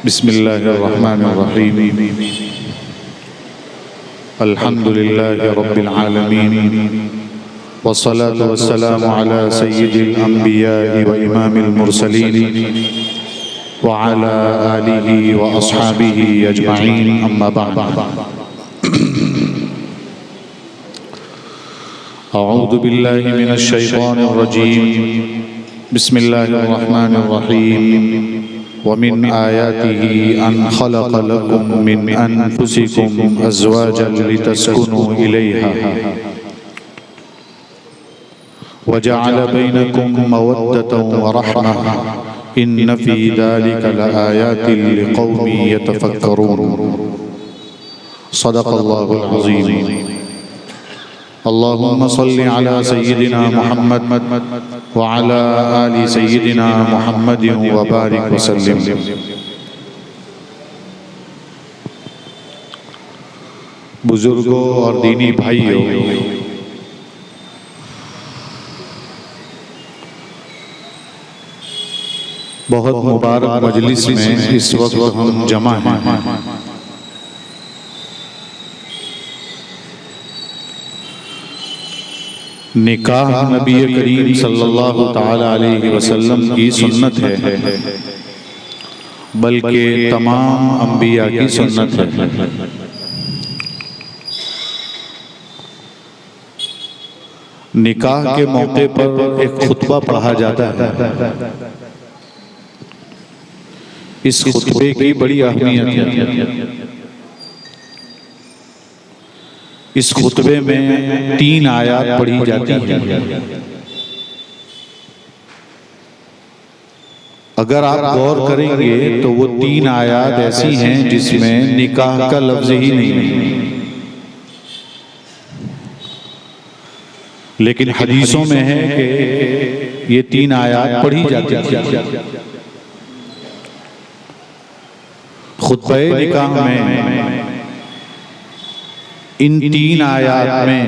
बिस्मिल्लाहिर्रहमानिर्रहीम। अल्हम्दुलिल्लाहि रब्बिल आलमीन वस्सलातु वस्सलामु अला सय्यिदिल अंबिया'i व इमामिल मुरसलीन व अला आलिहि व अस्हाबिहि अजमईन, अम्मा बअद। अऊज़ु बिल्लाहि मिनश शैतानिर रजीम। बिस्मिल्लाहिर्रहमानिर्रहीम। वमिन आयातिही अन खलक़ लकुम मिन अनफुसिकुम अज़वाजन लितस्कुनू इलैहा वजअल बैनकुम मवद्दतन व रहमह इन्न फी ज़ालिका लआयातिन लिक़ौमिन यतफ़क्करून। सदक़ल्लाहुल अज़ीम। अल्लाहुम्मा सल्लि अला सय्यिदिना मुहम्मद व अला आलि सय्यिदिना मुहम्मद व बारिक वसल्लिम। बुजुर्गों और दीनी भाइयों, बहुत मुबारक मजलिस में इस वक्त हम जमा हैं। निकाह नबी करीम सल्लल्लाहु ताला अलैहि वसल्लम की सुन्नत है, बल्कि तमाम अंबिया की सुन्नत है। निकाह के मौके पर एक खुतबा पढ़ा जाता है। इस खुतबे की बड़ी अहमियत है। इस खुतबे में 3 आयत पढ़ी जाती हैं। अगर आप गौर करेंगे तो वो 3 आयत ऐसी हैं जिसमें निकाह का लफ्ज ही नहीं है, लेकिन हदीसों में है कि ये 3 आयत पढ़ी जाती हैं। खुतबे निकाह में इन 3 आयात में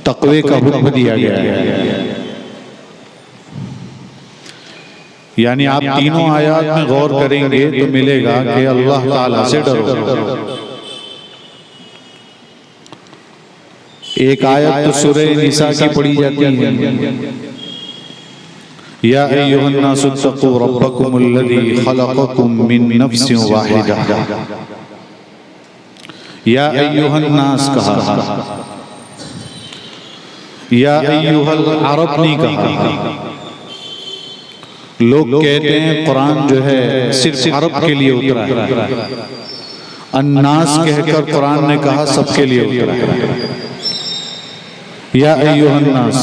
तक़वे का हुक्म दिया गया है। यानी आप तीनों आयात में गौर करेंगे तो मिलेगा कि अल्लाह ताला से डरो। एक आयत तो सूरह निसा की पढ़ी जाती है, या अय्युहन्नासु तक़ू रब्बकुमुल्लज़ी खलक़कुम मिन नफ्सिन वाहिदा। या अय्युहन्नास कहा, या अय्युहल अरब नहीं कहा। लोग कहते हैं कुरान जो है सिर्फ अरब के लिए उतरा है। अन्नास कहकर कुरान ने कहा सबके लिए उतरा है। या अय्युहन्नास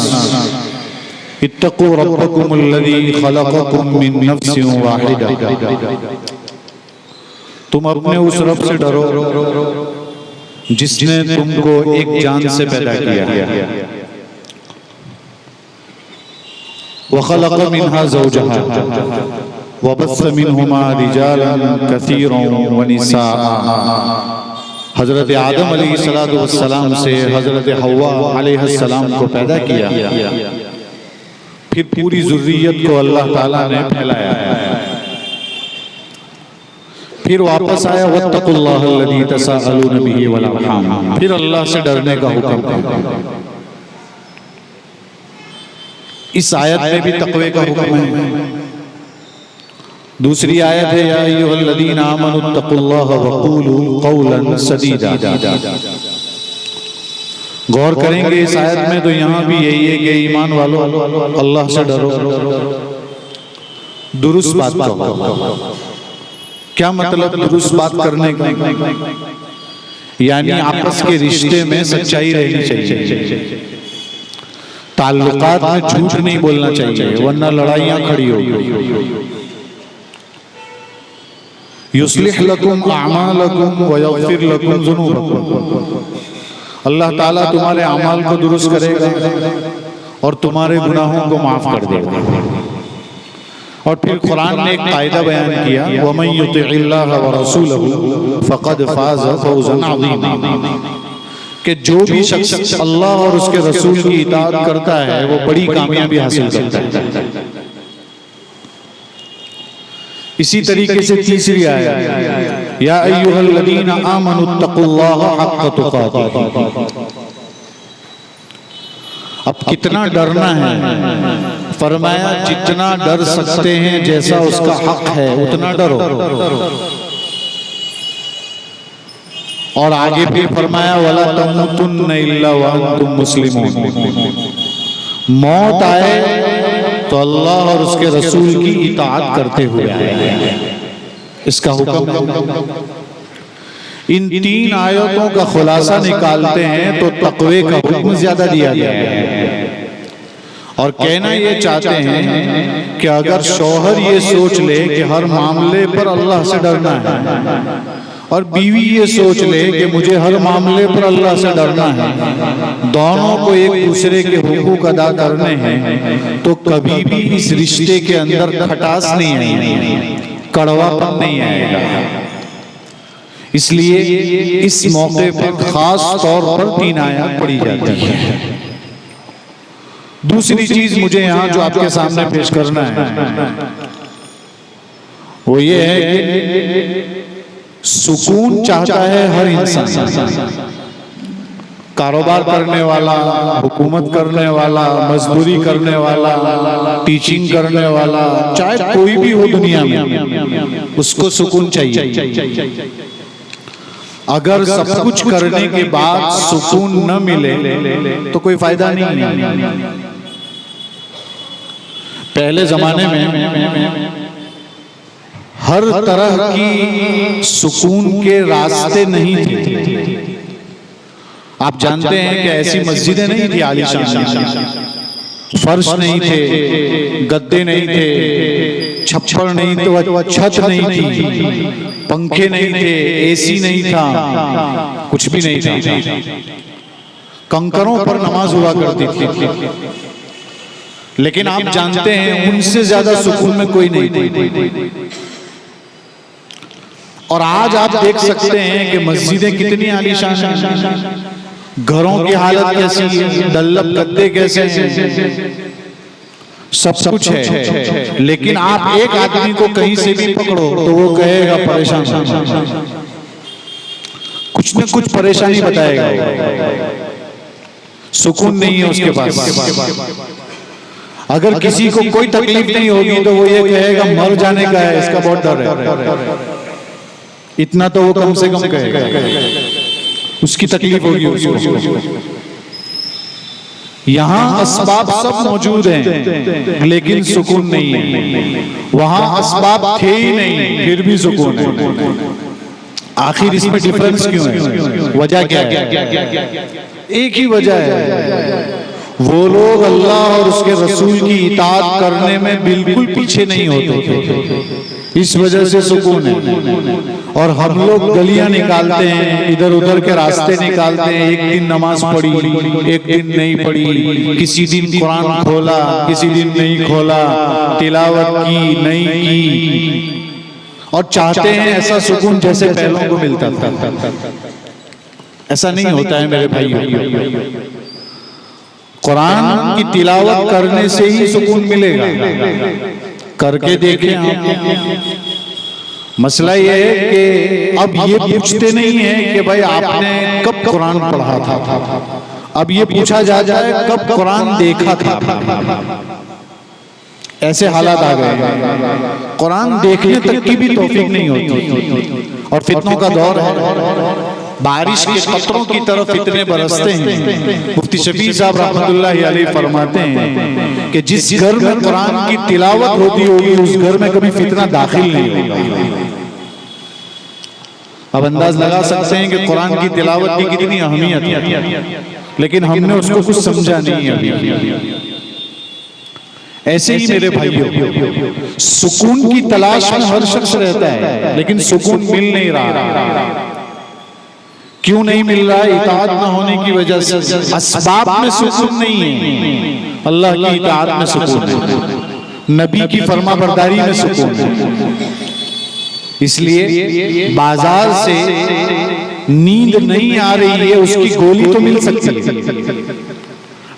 इत्तक़ू रब्बकुमुल्लज़ी खलक़कुम मिन नफ्सिन वाहिदा। तुम अपने उस रब से डरो जिसने तुमको एक जान से पैदा किया है। वख़लक़ मिन्हा ज़ौजहा वबस्स मिन्हुमा रिजालन कसीरन व निसाअ। हज़रत आदम अलैहिस्सलातु वस्सलाम से हज़रत हव्वा अलैहिस्सलाम को पैदा किया, फिर पूरी ज़ुर्रियत को अल्लाह ताला ने फैलाया, फिर वापस आया वत्तक़ुल्लाहल्लज़ी तसाअलून बिही वल अरहाम। फिर अल्लाह से डरने का हुक्म है। इस आयत में भी तक़वे का हुक्म है। दूसरी आयत है या अय्युहल्लज़ीना आमनुत्तक़ुल्लाह वक़ूलू क़ौलन सदीदा। गौर करेंगे इस आयत में तो यहाँ भी यही है कि ईमान वालों अल्लाह से डरो, दुरुस्त बात करो। क्या मतलब दुरुस्त बात करने का? यानी आपस के रिश्ते में सच्चाई रहनी चाहिए, ताल्लुकात में झूठ नहीं बोलना चाहिए, वरना लड़ाइयां खड़ी होगी। युस्लिह लकुम अमालकुम व यग़फिर लकुम ज़ुनूबकुम। अल्लाह ताला तुम्हारे अमाल को दुरुस्त करेगा और तुम्हारे गुनाहों को माफ कर देगा। और फिर कुरान ने एक कायदा बयान किया, वमन युतिइल्लाह व रसूलहु फ़क़द फ़ाज़ फ़ौज़न अज़ीमा, कि जो भी शख्स अल्लाह और उसके रसूल की इताअत करता है वो बड़ी कामयाबी हासिल करता है। इसी तरीके से तीसरी आयत, या अय्युहल्लज़ीना आमनुत्तकुल्लाह हक़्क़ तुक़ातिह। अब कितना डरना है, फरमाया जितना डर सकते हैं, जैसा उसका हक है उतना डरो। और आगे फिर फरमाया वला तमुतुन्ना इल्ला व अंतुम मुस्लिमून। मौत आए तो अल्लाह और उसके रसूल की इताअत करते हुए आए, इसका हुक्म। इन तीन आयतों का खुलासा निकालते हैं तो तक़वे का हुक्म ज्यादा दिया गया है। और कहना ये चाहते हैं कि अगर शौहर ये सोच ले कि हर मामले पर अल्लाह से डरना है, और बीवी ये सोच ले कि मुझे हर मामले पर अल्लाह से डरना है, दोनों को एक दूसरे के हुकूक अदा करने हैं, तो कभी भी इस रिश्ते के अंदर खटास नहीं आएगी, कड़वापन नहीं आएगा। इसलिए इस मौके पर खास तौर पर तीन आयत पढ़ी जाती है। दूसरी चीज मुझे यहाँ जो आपके सामने पेश करना है वो ये है कि सुकून चाहता है हर इंसान, कारोबार करने वाला, हुकूमत करने वाला, मजदूरी करने वाला, टीचिंग करने वाला, चाहे कोई भी हो दुनिया में, उसको सुकून चाहिए। अगर सब कुछ करने के बाद सुकून न मिले तो कोई फायदा नहीं है। पहले जमाने में हर तरह की सुकून के रास्ते नहीं थे। आप जानते हैं कि ऐसी मस्जिदें नहीं थी आलीशान, फर्श नहीं थे, गद्दे नहीं थे, छप्पर नहीं थे, छत नहीं थी, पंखे नहीं थे, एसी नहीं था, कुछ भी नहीं था। कंकरों पर नमाज हुआ करती थी। लेकिन आप जानते हैं उनसे ज्यादा सुकून में कोई नहीं थी। और आज आप देख सकते हैं कि मस्जिदें कितनी आलीशान हैं, घरों की हालत कैसी है, डल्लप गद्दे कैसे हैं, सब कुछ है। लेकिन आप एक आदमी को कहीं से भी पकड़ो तो वो कहेगा परेशान, कुछ न कुछ परेशानी बताएगा, सुकून नहीं है उसके पास। अगर किसी को कोई तकलीफ नहीं होगी तो वो ये कहेगा मर जाने का है, इसका बहुत डर है। इतना तो वो कम से कम कहेगा, उसकी तकलीफ होगी उसको। यहाँ असबाब सब मौजूद हैं लेकिन सुकून नहीं है। वहां असबाब थे ही नहीं फिर भी सुकून है। आखिर इसमें डिफरेंस क्यों है? वजह क्या है? एक ही वजह है, वो लोग अल्लाह और उसके रसूल की इताअत करने में बिल्कुल पीछे नहीं होते थे, इस वजह से सुकून है। और हम लोग गलियां निकालते हैं, इधर उधर के रास्ते निकालते हैं, एक दिन नमाज पढ़ी, एक दिन नहीं पढ़ी, किसी दिन कुरान खोला, किसी दिन नहीं खोला, तिलावत की नहीं की, और चाहते हैं ऐसा सुकून जैसे पहलों को मिलता था। ऐसा नहीं होता है मेरे भाइयों। कुरान की तिलावत करने से ही सुकून मिलेगा, करके देखें आप। मसला ये है कि अब ये पूछते नहीं है कि भाई आपने कब कुरान पढ़ा था, अब ये पूछा जा जाए कब कुरान देखा था। ऐसे हालात आ गए, कुरान देखने तक की भी तौफीक नहीं होती। और फितनों का दौर है, बारिश के कतरों की तरफ इतने बरसते हैं। मुफ्ती शफी साहब रहमतुल्लाहि अलैहि फरमाते हैं कि जिस घर में कुरान की तिलावत होती होगी उस घर में कभी फितना दाखिल नहीं होगा। अब अंदाज लगा सकते हैं कि कुरान की तिलावत की कितनी अहमियत है, लेकिन हमने उसको कुछ समझा नहीं अभी। ऐसे ही मेरे भाइयों, सुकून की तलाश में हर शख्स रहता है लेकिन सुकून मिल नहीं रहा। क्यों नहीं मिल रहा है? इताअत न होने की वजह से। असबाब में सुकून नहीं है, अल्लाह की इताअत में सुकून है, नबी की फरमाबरदारी में सुकून है। इसलिए बाजार से नींद नहीं आ रही है उसकी गोली तो मिल सकती है,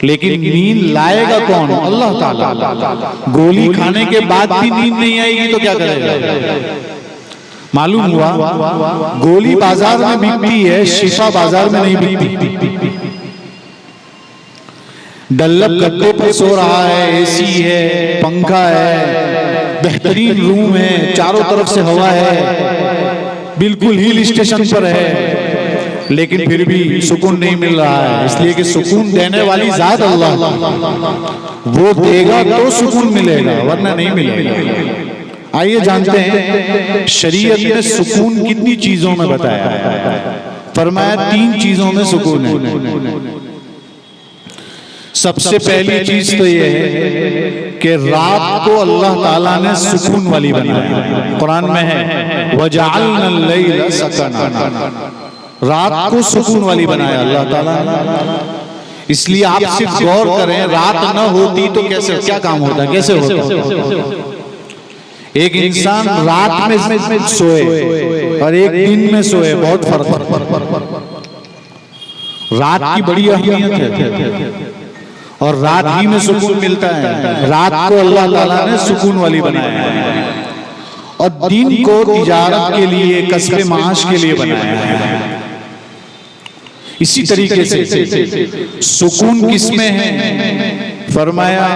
लेकिन नींद लाएगा कौन? अल्लाह ताला। गोली खाने के बाद भी नींद नहीं आएगी तो क्या करेगा? मालूम हुआ गोली बाजार में बिकती है, शिफा बाजार में नहीं बिकती। डल्लब गद्दे पर सो रहा है, एसी है, पंखा है, बेहतरीन रूम है, चारों तरफ से हवा है, बिल्कुल हिल स्टेशन पर है, लेकिन फिर भी सुकून नहीं मिल रहा है। इसलिए कि सुकून देने वाली जात अल्लाह, वो देगा तो सुकून मिलेगा, वरना नहीं मिलेगा। आइए जानते हैं शरीयत ने सुकून कितनी चीजों में बताया है। फरमाया 3 चीजों में सुकून है। सबसे पहली चीज तो यह है कि रात को अल्लाह ताला ने सुकून वाली बनाया। कुरान में है वजअलनल लैला सकना, रात को सुकून वाली बनाया अल्लाह ताला ने। इसलिए आप सिर्फ गौर करें, रात न होती तो कैसे क्या काम होता, कैसे होता? एक इंसान रात में सोए और एक दिन में सोए, बहुत फर्क है। रात की बड़ी अहमियत है और रात ही में सुकून मिलता है। रात को अल्लाह ताला ने सुकून वाली बनाया है और दिन को तिजारत के लिए, कस्बे माश के लिए बनाया है। इसी तरीके से सुकून किसमें है? फरमाया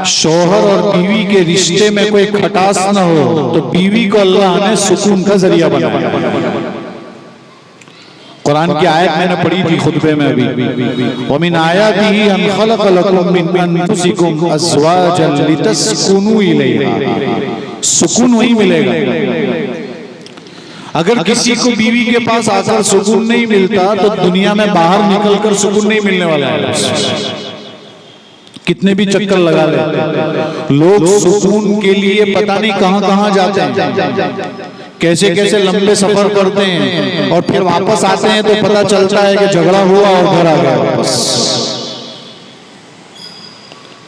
शौहर और बीवी के रिश्ते में कोई खटास न हो तो बीवी को अल्लाह ने सुकून का जरिया बनाया। कुरान की आयत मैंने पढ़ी थी खुतबे में अभी, वमिन आयातिही अन खलक़ लकुम मिन अनफुसिकुम अज़वाजन लितस्कुनू इलैहा। सुकून वही मिलेगा। अगर किसी को बीवी के पास आकर सुकून नहीं मिलता तो दुनिया में बाहर निकलकर सुकून नहीं मिलने वाला है। कितने भी चक्कर लगा ले, लोग सुकून के लिए पता नहीं कहां कहां जाते हैं, कैसे कैसे लंबे सफर करते हैं और फिर वापस आते हैं तो पता चलता है कि झगड़ा हुआ और घर आ गया वापस।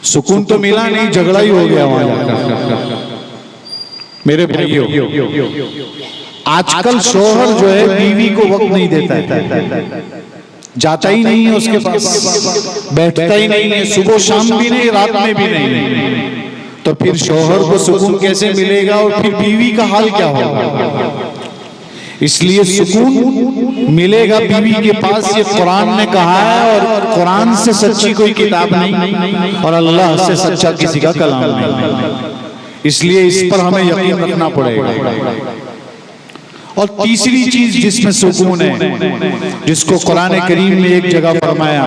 सुकून तो मिला नहीं, झगड़ा ही हो गया वहां। मेरे भाइयों, आजकल शौहर जो है बीवी को वक्त नहीं देता है, जाता ही नहीं है उसके पास, बैठता ही नहीं है, सुबह शाम भी नहीं, रात में भी नहीं। तो फिर शौहर को सुकून कैसे मिलेगा और फिर बीवी का हाल क्या होगा? इसलिए सुकून मिलेगा बीवी के पास, ये कुरान ने कहा है। और कुरान से सच्ची कोई किताब नहीं और अल्लाह से सच्चा किसी का कलाम नहीं। इसलिए इस पर हमें यकीन रखना पड़ेगा। और तीसरी चीज जिसमें सुकून है, जिसको कुरान करीम में एक जगह फरमाया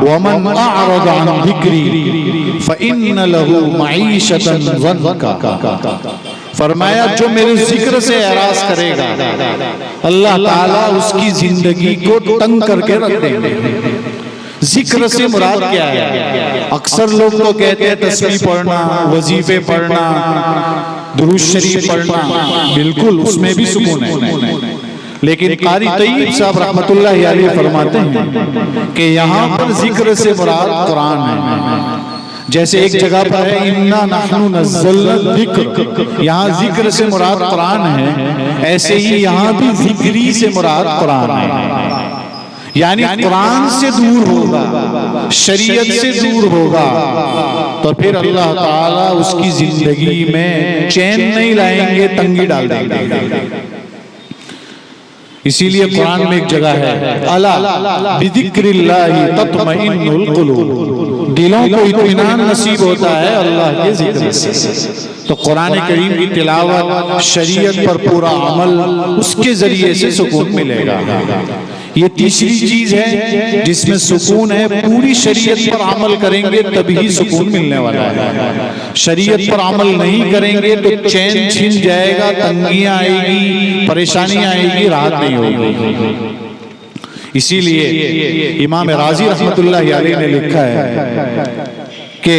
वमन अअरद अन ज़िक्री फ़इन्न लहू मईशतन ज़न्का। फरमाया जो मेरे जिक्र से एराज करेगा अल्लाह ताला उसकी जिंदगी को तंग करके रख देंगे। जिक्र से मुराद क्या है? अक्सर लोग तो कहते हैं तस्बीह पढ़ना, वजीफे पढ़ना, दुरूद शरीफ पढ़ना, बिल्कुल उसमें भी सुकून है। लेकिन कारी तय्यब साहब रहमतुल्लाहि अलैहि फरमाते हैं कि यहाँ पर जिक्र से मुराद कुरान है। जैसे एक जगह पर है इन्ना नहनु नज़्ज़लना ज़िक्र, यहाँ जिक्र से मुराद कुरान है, ऐसे ही यहाँ भी जिक्री से मुराद कुरान है। यानी कुरान से दूर होगा, शरीयत से दूर होगा तो फिर अल्लाह ताला उसकी जिंदगी में चैन नहीं लाएंगे, तंगी डाल देंगे। इसीलिए कुरान में एक जगह है अला बिज़िक्रिल्लाहि तत्मइन्नुल कुलूब, दिलों को इत्मीनान नसीब होता है अल्लाह के जिक्र से। तो कुरान करीम की तिलावत, शरीयत पर पूरा अमल, उसके जरिए से सुकून मिलेगा। ये तीसरी चीज है जिसमें सुकून है। पूरी शरीयत पर अमल करेंगे तभी सुकून मिलने वाला है। शरीयत पर अमल नहीं करेंगे तो चैन छिन जाएगा, तंगियां आएगी, परेशानियां आएगी, राहत नहीं होगी। इसीलिए इमाम राजी रहमतुल्लाहि अलैहि ने लिखा है कि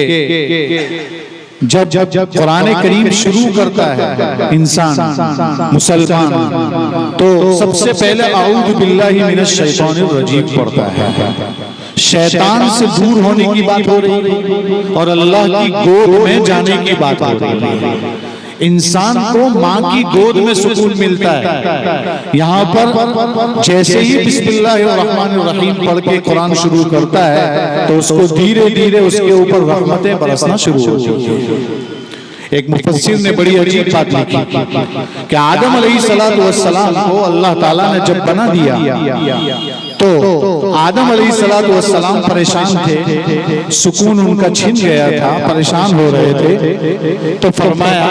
जब कुरान करीम शुरू करता है इंसान मुसलमान तो सबसे पहले आऊज़ु बिल्लाहि मिनश शैतानिर रजीम पढ़ता है। शैतान से दूर होने की बात हो रही है और अल्लाह की गोद में जाने की बात हो रही है। इंसान को माँ की गोद में सुकून मिलता है। यहाँ पर जैसे ही बिस्मिल्लाहिर्रहमानिर्रहीम पढ़ के कुरान शुरू करता है तो उसको धीरे धीरे उसके ऊपर रहमतें बरसना शुरू होती हैं। एक मुफस्सिर ने बड़ी अजीब बात लिखी कि आदम अलैहिस्सलातु वस्सलाम को अल्लाह ताला ने जब बना दिया तो आदम अलैहिस्सलातु वस्सलाम परेशान थे, सुकून उनका छिन गया था, परेशान हो रहे थे। तो फरमाया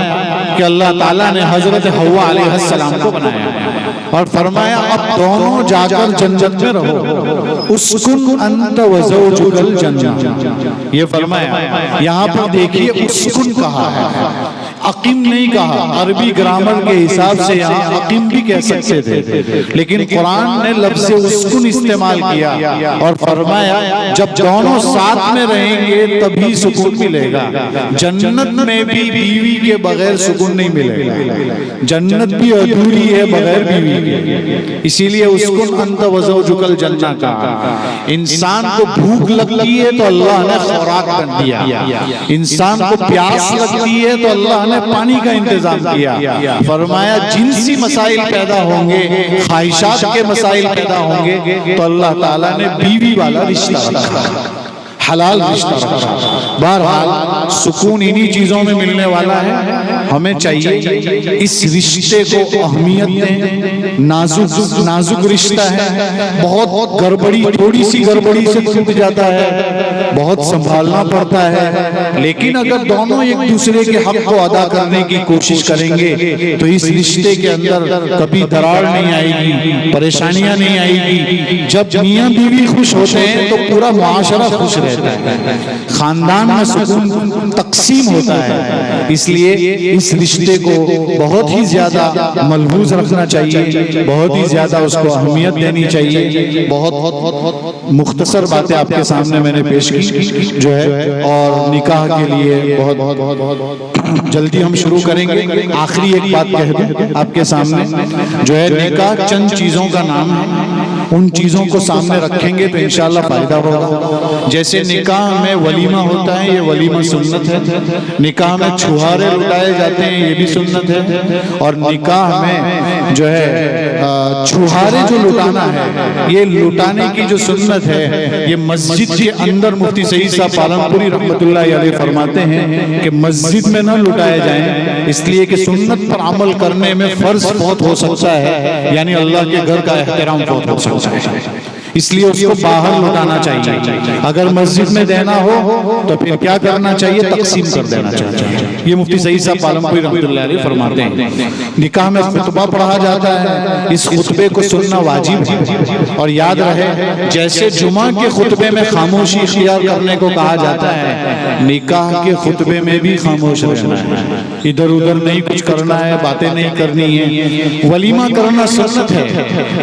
कि अल्लाह ताला ने हजरत हव्वा अलैहिस्सलाम को बनाया और फरमाया अब दोनों जाकर जन्नत में रहो, उस्कुन अंत व ज़ौजुकल जन्नत। ये फरमाया। यहाँ पर देखिए उस्कुन कहा है, अकीम नहीं कहा। अरबी ग्रामर के हिसाब से यहाँ अकीम भी कह सकते थे, लेकिन कुरान ने लफ्ज़ उस्कुन इस्तेमाल किया और फरमाया जब दोनों साथ में रहेंगे तभी सुकून मिलेगा। जन्नत में भी बीवी के बगैर सुकून नहीं मिलेगा, जन्नत भी अधूरी है बगैर बीवी के। इसीलिए उस्कुन अंत व ज़ौजुकल जन्नत कहा। इंसान को भूख लगती है तो अल्लाह ने खुराक बन दिया, इंसान को प्यास लगती है तो अल्लाह ने पानी का इंतजाम किया। फरमाया जिनसी मसाइल पैदा होंगे, ख्वाहिशात के मसाइल पैदा होंगे तो अल्लाह ताला ने बीवी वाला रिश्ता रखा, हलाल रिश्ता रखा। बहरहाल सुकून इन्हीं चीजों में मिलने वाला है। हमें चाहिए इस रिश्ते को अहमियत दें। नाजुक रिश्ता है, बहुत गड़बड़ी, थोड़ी सी गड़बड़ी से टूट जाता है, बहुत संभालना पड़ता है। लेकिन अगर दोनों एक दूसरे के हक को अदा करने की कोशिश करेंगे तो इस रिश्ते के अंदर कभी दरार नहीं आएगी, परेशानियां नहीं आएगी। जब मियां बीवी खुश होते हैं तो पूरा मुआशरा खुश रहता है, खानदान में सुकून तकसीम होता है। इसलिए इस रिश्ते को बहुत ही ज्यादा मलहूज रखना चाहिए, बहुत ही ज्यादा उसको अहमियत देनी चाहिए। बहुत मुख्तसर बातें आपके सामने मैंने पेश की जो है, और निकाह के लिए बहुत जल्दी हम शुरू करेंगे। आखिरी एक बात कह दूं आपके सामने जो है, निकाह चंद चीजों का नाम है, उन चीजों को सामने रखेंगे तो इंशाअल्लाह फायदा होगा। जैसे निकाह में वलीमा होता है, ये वलीमा सुन्नत है। निकाह में छुहारे लुटाए जाते हैं, ये भी सुन्नत है। और निकाह में जो है छुहारे जो लुटाना है, ये लुटाने की जो सुन्नत है, ये मस्जिद के अंदर मुफ्ती सईद साहब पालनपुरी रहमतुल्लाह अलैह फरमाते हैं कि मस्जिद में न लुटाए जाएं, इसलिए कि सुन्नत पर अमल करने में फर्ज बहुत हो सकता है, यानी अल्लाह के घर का एहतराम बहुत हो सकता है, इसलिए उसको बाहर लुटाना चाहिए। अगर मस्जिद में देना हो तो फिर क्या करना चाहिए, तकसीम कर देना चाहिए। ये मुफ्ती सईद साहब पालनपुरी रहमतुल्लाह अलैह फरमाते हैं। निकाह में खुतबा पढ़ा जाता है, इस खुतबे को सुनना वाजिब है। और याद रहे, जैसे जुमा के खुतबे में खामोशी इख्तियार करने को कहा जाता है, निकाह के खुतबे में भी खामोश रहना है, इधर उधर नहीं कुछ करना है, बातें नहीं करनी है। वलीमा करना सुन्नत है,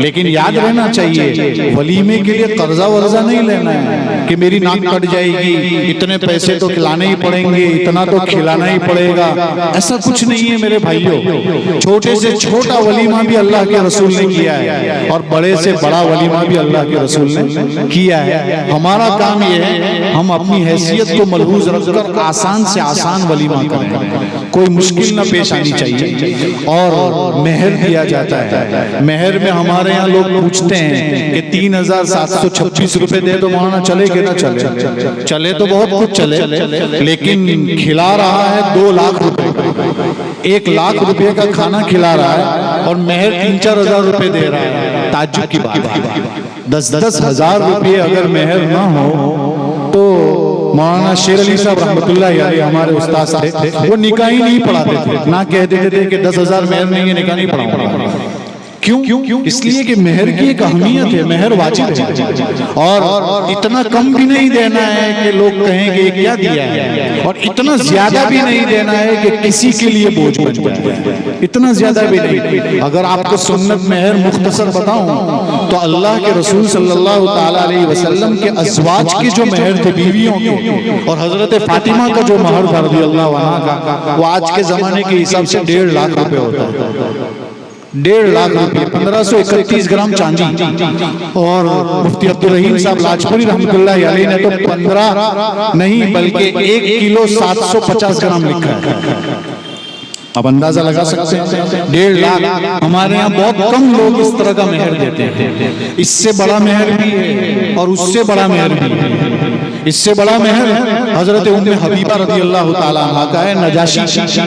लेकिन याद रहना चाहिए वलीमे के लिए कर्जा वर्जा नहीं लेना है कि मेरी नाक कट जाएगी, इतने पैसे तो खिलाने ही पड़ेंगे, इतना तो खिलाना ही पड़ेगा। ऐसा कुछ नहीं है मेरे भाइयों। छोटे से छोटा वलीमा भी अल्लाह के रसूल ने किया है, और बड़े से बड़ा वलीमा भी अल्लाह के रसूल ने किया है। हमारा काम यह है, हम अपनी हैसियत को मलहूज रखकर आसान से आसान वलीमा करें, कोई मुश्किल न पेश आनी चाहिए। और मेहर दिया जाता है। मेहर में हमारे यहाँ लोग पूछते हैं कि 3,726 रुपए दे तो मौलाना चले कि ना चले? चले तो बहुत कुछ चले, लेकिन खिला रहा है 2 लाख रुपए, 1 लाख रुपए का खाना खिला रहा है और मेहर 3-4 हजार रुपए दे रहा है। ताज्जुब की बात है। 10-10 हजार रुपये अगर मेहर ना हो तो मौलाना शेर अली साहब रहमतुल्लाह अलैह हमारे उस्ताद थे, वो निकाह ही नहीं पढ़ाते थे, ना कह देते थे कि 10,000 मेहर नहीं है, निकाह नहीं पढ़ाऊंगा। क्यों? इसलिए कि मेहर की एक अहमियत है, मेहर वाजिब है। और इतना कम भी नहीं देना है कि लोग कहें कि क्या दिया है, और इतना ज्यादा भी नहीं देना है कि किसी के लिए बोझ बन जाए, इतना ज्यादा भी नहीं। अगर आपको सुन्नत मेहर मुख्तसर बताऊं तो अल्लाह के रसूल सल्लल्लाहु ताला अलैहि वसल्लम के अज़वाज के जो मेहर थे बीवियों के, और हजरत फातिमा का जो महर था रज़ियल्लाहु अन्हा का, वो आज के जमाने के हिसाब से 1.5 लाख रुपए होता है। 1.5 लाख रुपये, 1531 ग्राम चांदी। और मुफ्ती अब्दुल रहीम साहब लाजपुरी रहमतुल्लाह अलैह ने तो 15 नहीं बल्कि 1 किलो 750 ग्राम लिखा है। अब अंदाजा लगा सकते हैं 1.5 लाख। हमारे यहाँ बहुत कम लोग इस तरह का मेहर देते हैं। इससे बड़ा मेहर भी है और उससे बड़ा मेहर भी है। इससे बड़ा मेहर हजरत उम्मे हबीबा रदी अल्लाह ताला अन्हा का है। नजाशी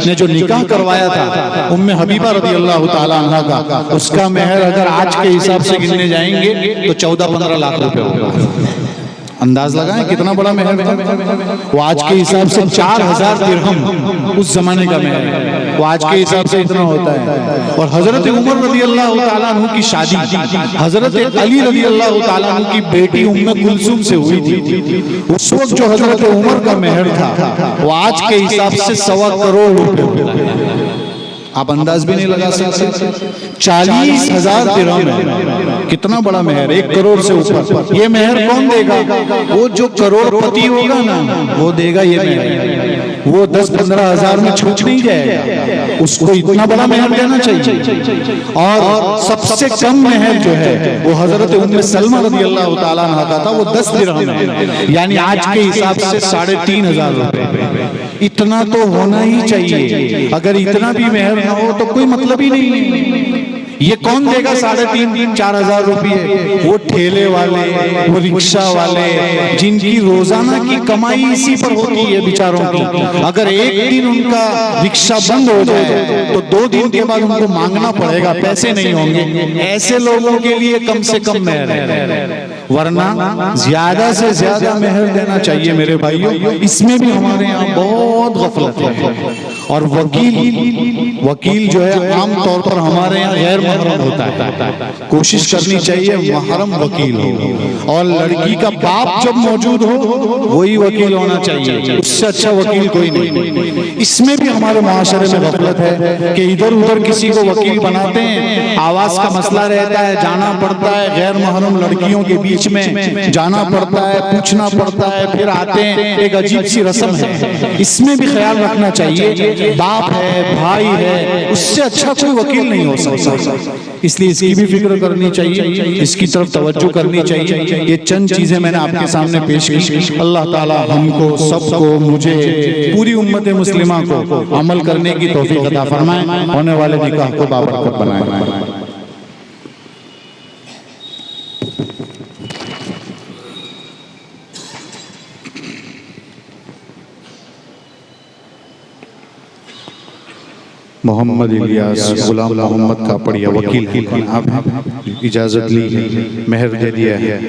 ने जो निकाह करवाया था उम्मे हबीबा रदी अल्लाह ताला अन्हा का, उसका मेहर अगर आज के हिसाब से गिनने जाएंगे तो 14-15 लाख रुपए होगा। अंदाज लगाएं कितना बड़ा मेहर था वो। आज के हिसाब से 4000 दिरहम उस जमाने का मेहर, वो आज के हिसाब से इतना होता है। और हजरत उमर रदी अल्लाह ताला अन्हु की शादी हजरत अली रदी अल्लाह ताला अन्हु की बेटी उम्मे कुलसुम से हुई थी। उस वक्त जो हजरत उमर का मेहर था वो आज के हिसाब से 1.25 करोड़ रुपए होता है। आप अंदाज भी नहीं लगा सकते। 40,000 दिरहम है, कितना बड़ा मेहर, 1 करोड़ से ऊपर। ये मेहर कौन देगा? वो जो करोड़पति होगा ना वो देगा ये मेहर। वो 10-15 हजार में छूट नहीं जाएगा, उसको इतना बड़ा मेहर देना चाहिए। और सबसे कम मेहर जो है वो हजरत उम्मे सलमा रदी अल्लाह ताला अन्हा का था, वो 10 दिरहम है, यानी आज के हिसाब से 3,500 रुपए। इतना तो होना ही चाहिए। अगर इतना भी मेहर ना हो तो कोई मतलब ही नहीं है। ये कौन देगा 3,500-4 हजार रुपये? वो ठेले वाले, वो रिक्शा वाले, जिनकी रोजाना की कमाई इसी पर होती है बेचारों की। अगर एक दिन उनका रिक्शा बंद हो जाए तो 2 दिन के बाद उनको मांगना पड़ेगा, पैसे नहीं होंगे। ऐसे लोगों के लिए कम से कम मेहर है, वरना ज्यादा से ज्यादा मेहर देना चाहिए मेरे भाइयों। इसमें भी हमारे यहाँ बहुत गफलत है। और वकील जो है आम तौर पर हमारे यहाँ गैर महरम होता है। कोशिश करनी चाहिए महरम वकील हो, और लड़की का बाप जब मौजूद हो वही वकील होना चाहिए, उससे अच्छा वकील कोई नहीं। इसमें भी हमारे मुआशरे में गफलत है कि इधर उधर किसी को वकील बनाते हैं। आवाज का मसला रहता है, जाना पड़ता है, गैर महरम लड़कियों के बीच में जाना पड़ता है, पूछना पड़ता है, फिर आते हैं। एक अजीब सी रस्म है, इसमें भी ख्याल रखना चाहिए। बाप है, भाई है, उससे अच्छा कोई वकील नहीं हो सकता। इसलिए इसकी भी फिक्र करनी चाहिए, इसकी तरफ तवज्जो करनी चाहिए। ये चंद चीजें मैंने आपके सामने पेश की। अल्लाह ताला हमको, सबको, मुझे, पूरी उम्मत मुस्लिमा को अमल करने की तौफीक अता फरमाए, होने वाले निकाह को बाबरकत बनाए। मोहम्मद इलियास गुलाम मोहम्मद कापड़िया वकील, आप इजाजत ली है, मेहर दे दिया है।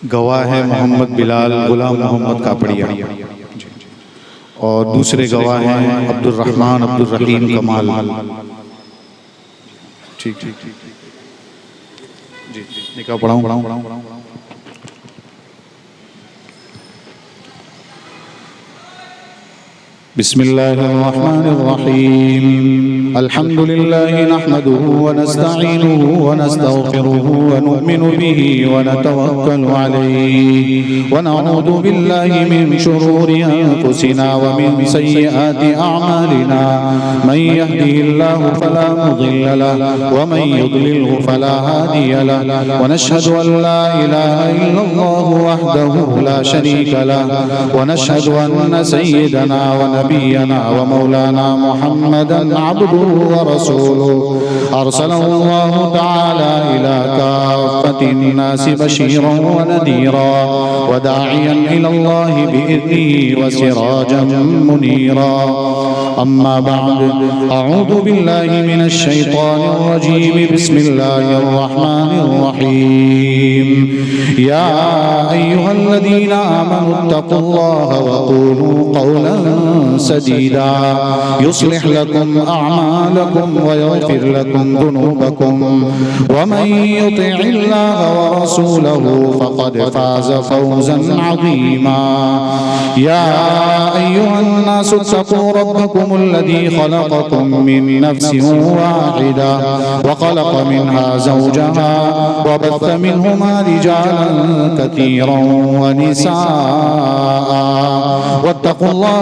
गवाह है मोहम्मद बिलाल गुलाम मोहम्मद कापड़िया, और दूसरे गवाह हैं अब्दुल रहमान अब्दुल रहीम कमाल। ठीक जी, निकाह पढ़ाऊं। बिस्मिल्लाहिर्रहमानिर्रहीम। अल्हम्दुलिल्लाहि नहमदुहु व नस्तईनुहु व नस्तगफिरुहु व नु'मिनु बिही व नतवक्कलु अलैहि व नऊज़ु बिल्लाहि मिन शुरूरि अनफुसिना व मिन सय्यिआति अअमालिना। मन यहदिहिल्लाहु फला मुदिल्ल लहु व मन युद्लिल्हु फला हादिय लहु व नशहदु अन ला इलाहा इल्लल्लाहु वहदहु ला शरीका लहु व नशहदु अन्न सय्यिदना व नबियना व मौलाना मुहम्मदन अब्दुहु व रसूलुहु अरसलहु अल्लाहु तआला इला काफ़्फ़तिन नासि बशीरन व नदीरा व दाइयन इलल्लाहि बिइज़निहि व सिराजन मुनीरा। अम्मा बअद, अऊज़ु बिल्लाहि मिनश शैतानिर रजीम। बिस्मिल्लाहिर रहमानिर रहीम। या अय्युहल्लज़ीना आमनुत्तक़ुल्लाहा व क़ूलू क़ौलन सदीदा युस्लिह लकुम अअमालकुम व यग़फिर लकुम ज़ुनूबकुम व मन युतिइल्लाह व रसूलहु फ़क़द फ़ाज़ फ़ौज़न अज़ीमा। या अय्युहन्नासु इत्तक़ू रब्बकुमुल्लज़ी ख़लक़कुम मिन नफ़्सिन वाहिदा व ख़लक़ मिन्हा ज़ौजहा व बस्स मिन्हुमा रिजालन कसीरन व निसाअ वत्तक़ुल्लाह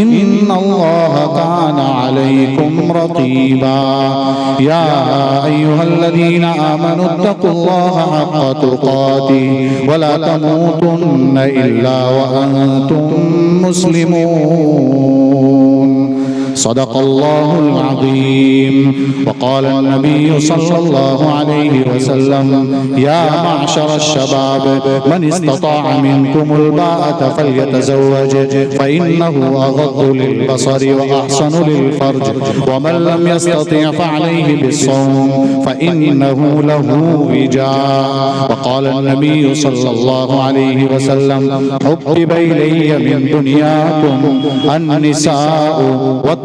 इन्नल्लाह काना अलैकुम रक़ीबा या अय्युहल्लज़ीना आमनुत्तक़ुल्लाह हक़्क़ तुक़ातिही वला तमूतुन्न इल्ला व अंतुम मुस्लिमून। सदक़ल्लाहुल अज़ीम। वक़ाल नबी सल्लल्लाहु अलैहि वसल्लम या माशरश शबाब मन इस्तताअ मिनकुमुल बाअत फल्यतज़व्वज फ़इन्नहु अग़द्दु लिलबसरि व अहसनु लिलफ़र्ज व मन लम यस्तति' फ़अलैहि बिस्सौम फ़इन्नहु लहू विजाअ। वक़ाल नबी सल्लल्लाहु अलैहि वसल्लम हुब्बिब इलय्य मिन दुनियाकुम अन्निसाअ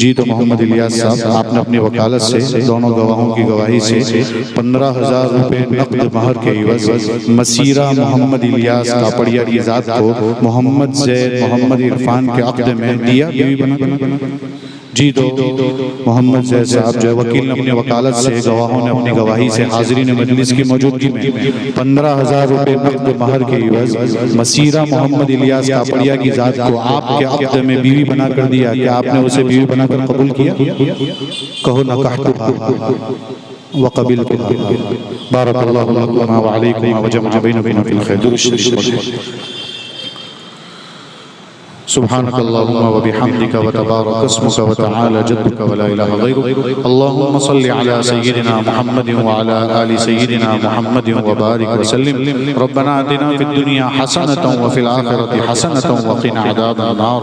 जी तो मोहम्मद इलियास साहब आपने अपनी वकालत से दोनों गवाहों की गवाही से 15,000 रुपए नक़द महर के एवज़ मसीरा मोहम्मद इलियास कापड़िया की ज़ात को मोहम्मद ज़ैद मोहम्मद इरफान के अक़द में दिया बीवी बना। जी तो मोहम्मद ज़ैद साहब जो वकील ने अपनी वकालत से गवाहों ने अपनी गवाही से हाज़रीन मजलिस की मौजूदगी में 15,000 रुपए नक़द महर के एवज़ मसीरा मोहम्मद इलियास कापड़िया की ज़ात को आपके अक़द में बीवी बना कर दिया। क्या आपने उसे बीवी बनाकर कबूल किया? कहो नकाहतुहा व क़बिलतुहा। बारकल्लाहु लकुम व अलैकुम व जमअ बैनकुम फ़िल खैर। सुब्हानकल्लाहुम्मा व बिहम्दिका व तबारक अस्मुका व तआला जद्दुका व ला इलाहा गैरुक। अल्लाहुम्मा सल्लि अला सय्यिदिना मुहम्मदिन व अला आलि सय्यिदिना मुहम्मदिन व बारिक व सल्लिम। रब्बना आतिना फिद दुनिया हसनतन व फिल आखिरति हसनतन व क़िना अज़ाबन नार।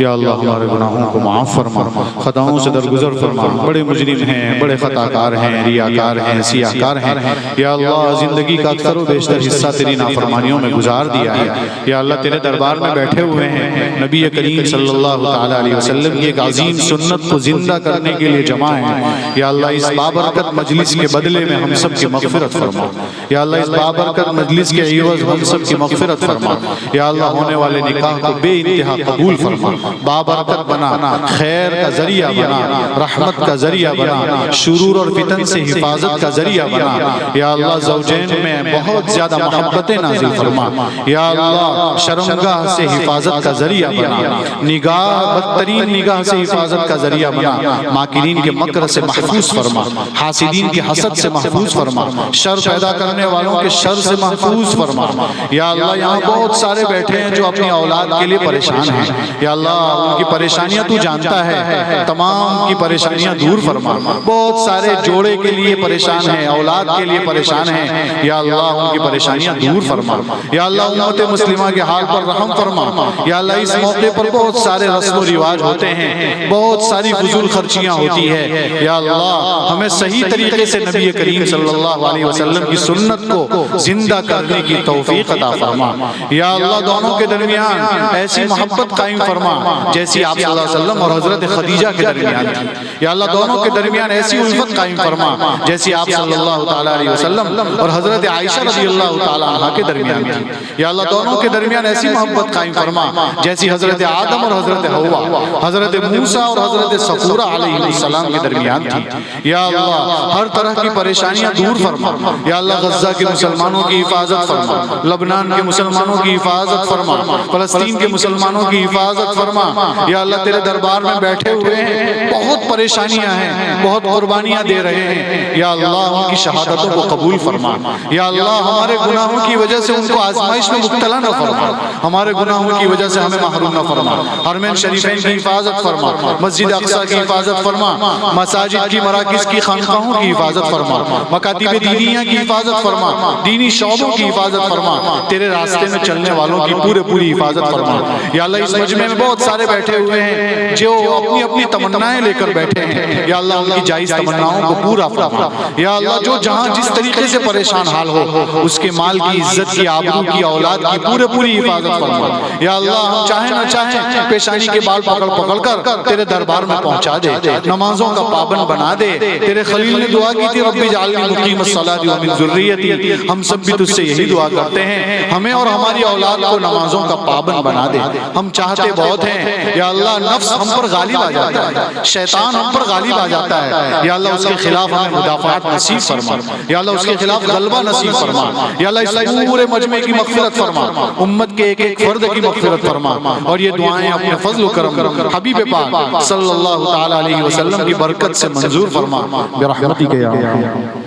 या अल्लाह हमारे गुनाहों को माफ़ फरमा, खताओं से दरगुजर फरमा। बड़े मुजरिम हैं, बड़े खताकार हैं, रियाकार हैं, सियाकार हैं। या अल्लाह ज़िंदगी का अक्सर व बेशतर हिस्सा तेरी नाफरमानियों में गुजार दिया है। या अल्लाह तेरे दरबार में बैठे हुए हैं, नबी करीम सल्लल्लाहु ताला अलैहि वसल्लम की एक अजीम सुन्नत को जिंदा करने के लिए जमा है। या अल्लाह इस बाबरकत मजलिस के बदले में हम सब की मग़फ़िरत फरमा। या अल्लाह इस बाबरकत मजलिस के एवज़ हम सब की मग़फ़िरत फरमा। या अल्लाह होने वाले निकाह को बेइंतहा कबूल फरमा, बाबरकत बना, खैर का जरिया बना, रहमत का जरिया बना, शुरूर और फितन से हिफाजत का जरिया बना। या अल्लाह ज़ौजैन में बहुत ज़्यादा मोहब्बतें नाज़िल फरमा। या अल्लाह शर्मगाह से हिफाजत का जरिया बना, निगाह बदतरीन निगाह से हिफाजत का जरिया बना, माकिरीन के मकर से महफूज फरमा, हासिदीन के हसद से महफूज फरमा, शर पैदा करने वालों के शर से महफूज फरमा। या अल्लाह यहाँ बहुत सारे बैठे हैं जो अपनी औलाद के लिए परेशान हैं। या अल्लाह उनकी परेशानियां तू जानता है, तमाम की परेशानियां दूर फरमा। बहुत सारे जोड़े के लिए परेशान हैं, औलाद के लिए परेशान हैं। या अल्लाह उनकी परेशानियां दूर फरमा। या अल्लाह उम्मत मुस्लिमा के हाल पर रहम फरमा। या अल्लाह इस मौके पर बहुत सारे रस्म रिवाज होते हैं, बहुत सारी फजूल खर्चियां होती है। या अल्लाह हमें सही तरीके से नबी करीम सल्लल्लाहु अलैहि वसल्लम की सुन्नत को जिंदा करने की तौफीक अता फरमा। या अल्लाह दोनों के दरमियान ऐसी मोहब्बत कायम फरमा जैसी आप सल्लल्लाहु अलैहि वसल्लम और हजरत खदीजा के दरमियान थी। या अल्लाह दोनों के दरमियान ऐसी उल्फत कायम फरमा जैसी आप सल्लल्लाहु ताला अलैहि वसल्लम और हजरत आयशा रज़ियल्लाहु ताला अन्हा के दरमियान थी। या अल्लाह दोनों के दरमियान ऐसी मोहब्बत कायम फरमा जैसी हजरत आदम और हजरत हव्वा, हजरत मूसा और हजरत सफूरा अलैहिस्सलाम के दरमियान थी। या अल्लाह हर तरह की परेशानियां दूर फरमा। या अल्लाह गज़्ज़ा के मुसलमानों की हिफाजत फरमा, लबनान के मुसलमानों की हिफाजत फरमा, फ़लस्तीन के मुसलमानों की हिफाजत फरमा। या अल्लाह तेरे दरबार में बैठे हुए हैं, बहुत परेशानियां हैं, बहुत कुर्बानियां दे रहे हैं। या अल्लाह उनकी शहादतों को कबूल फरमा। या अल्लाह हमारे गुनाहों की वजह से उनको आजमाइश में मुब्तला न फरमा, हमारे गुनाहों की वजह से हमें महरूम न फरमा। हरमैन शरीफैन की हिफाजत फरमा, मस्जिद अक़सा की हिफाजत फरमा, मसाजिद की मराकिज़ की खानकाहों की हिफाजत फरमा, मकातिब दीनिया की हिफाजत फरमा, दीनी शौबों की हिफाजत फरमा, तेरे रास्ते में चलने वालों की पूरी हिफाजत फरमा। या अल्लाह इस मजमे में बहुत सारे बैठे हुए हैं जो अपनी अपनी तमन्नाएं लेकर बैठे हैं। या अल्लाह उनकी जायज़ तमन्नाओं को पूरा फरमा। या अल्लाह जो जहाँ जिस तरीके से परेशान हाल हो उसके माल की, इज्जत की, आबरू की, औलाद की पूरी हिफाजत फरमा। या अल्लाह हम चाहें न चाहें पेशानी के बाल पकड़ पकड़ कर तेरे दरबार में पहुंचा दे, नमाजों का पाबंद बना दे। तेरे खलील ने दुआ की थी, रब्बी जाअलनी मुक़ीमस्सलाति व मिन ज़ुर्रियती। हम सब भी तुझसे यही दुआ करते हैं, हमें और हमारी औलाद को नमाजों का पाबंद बना दे। हम चाहते बहुत हैं या अल्लाह, नफ्स हम पर गालिब आ जाता है, शैतान हम पर गालिब आ जाता है, या अल्लाह उसके खिलाफ हमें मुदाफ़ात नसीब फरमा, या अल्लाह उसके खिलाफ गलबा नसीब फरमा, या अल्लाह इस पूरे मजमे की मग़फ़िरत फरमा, उम्मत के एक एक फर्द की मग़फ़िरत फरमा। और ये दुआएं अपने फज़्ल करम हबीब पाक सल्लल्लाहु तआला अलैहि वसल्लम की बरकत से मंजूर फरमा, बिरहमतिक या अरहम।